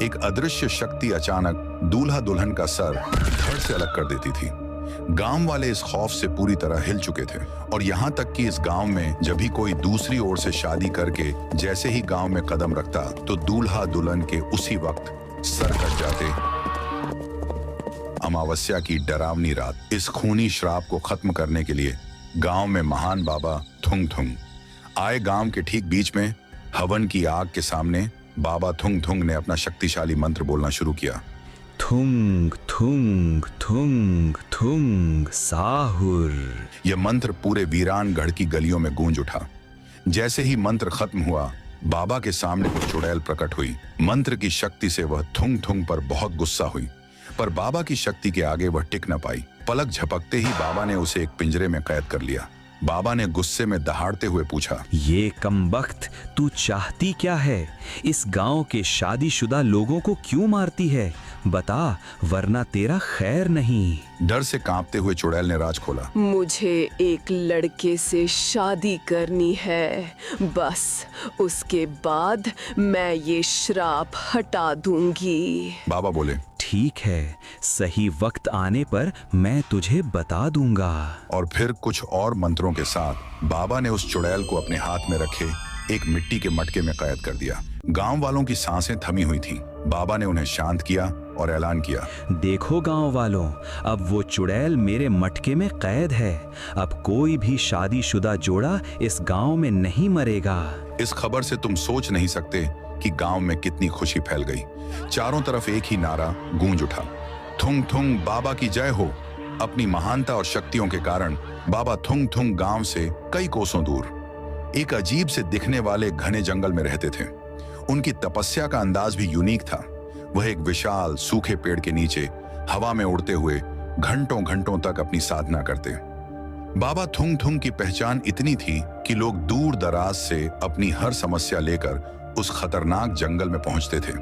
एक अदृश्य शक्ति अचानक दूल्हा दुल्हन का सर धड़ से अलग कर देती थी। गांव वाले इस खौफ से पूरी तरह हिल चुके थे और यहाँ तक कि इस गांव में जब भी कोई दूसरी ओर से शादी करके जैसे ही गांव में कदम रखता तो दूल्हा दुल्हन के उसी वक्त सर कट जाते। अमावस्या की डरावनी रात, इस खूनी श्राप को खत्म करने के लिए गांव में महान बाबा थुंग थुंग आए। गांव के ठीक बीच में हवन की आग के सामने बाबा थुंग थुंग ने अपना शक्तिशाली मंत्र बोलना शुरू किया। थुंग थुंग थुंग थुंग साहुर। यह मंत्र पूरे वीरान गढ़ की गलियों में गूंज उठा। जैसे ही मंत्र खत्म हुआ, बाबा के सामने कुछ चुड़ैल प्रकट हुई। मंत्र की शक्ति से वह थुंग थुंग पर बहुत गुस्सा हुई, पर बाबा की शक्ति के आगे वह टिक न पाई। पलक झपकते ही बाबा ने उसे एक पिंजरे में कैद कर लिया। बाबा ने गुस्से में दहाड़ते हुए पूछा, ये कमबख्त, तू चाहती क्या है? इस गांव के शादीशुदा लोगों को क्यों मारती है? बता, वरना तेरा खैर नहीं। डर से कांपते हुए चुड़ैल ने राज खोला। मुझे एक लड़के से शादी करनी है, बस उसके बाद मैं ये श्राप हटा दूंगी। बाबा बोले, ठीक है, सही वक्त आने पर मैं तुझे बता दूंगा। और फिर कुछ और मंत्रों के साथ बाबा ने उस चुड़ैल को अपने हाथ में रखे एक मिट्टी के मटके में कैद कर दिया। गांव वालों की सांसें थमी हुई थीं। बाबा ने उन्हें शांत किया और ऐलान किया, देखो गांव वालों, अब वो चुड़ैल मेरे मटके में कैद है। अब कोई भी शादीशुदा जोड़ा इस गांव में नहीं मरेगा। इस खबर से तुम सोच नहीं सकते कि गांव में कितनी खुशी फैल गई। चारों तरफ एक ही नारा गूंज उठा, थुंग थुंग बाबा की जय हो। अपनी महानता और शक्तियों के कारण बाबा थुंग थुंग गांव से कई कोसों दूर एक अजीब से दिखने वाले घने जंगल में रहते थे। उनकी तपस्या का अंदाज भी यूनिक था। वह एक विशाल सूखे पेड़ के नीचे हवा में उड़ते हुए घंटों घंटों तक अपनी साधना करते। बाबा थुंग थुंग की पहचान इतनी थी कि लोग दूर दराज से अपनी हर समस्या लेकर उस खतरनाक जंगल में पहुंचते थे।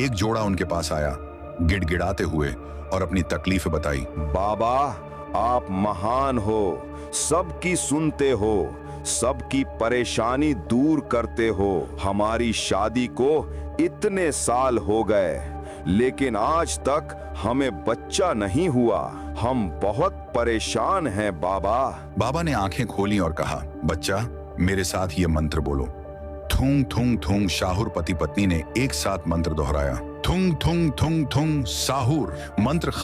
एक जोड़ा उनके पास आया, गिड़गिड़ाते हुए, और अपनी तकलीफें बताई। बाबा, आप महान हो, सबकी सुनते हो, सबकी परेशानी दूर करते हो। हमारी शादी को इतने साल हो गए, लेकिन आज तक हमें बच्चा नहीं हुआ। हम बहुत परेशान हैं बाबा। बाबा ने आंखें खोली और कहा, बच्चा, मेरे साथ ये मंत्र बोलो। थुंग थुंग थुंग शाहुर पति पत्नी ने एक साथ मंत्र दोहराया, थुंग थुंग थुंग थुंग साहुर। मंत्र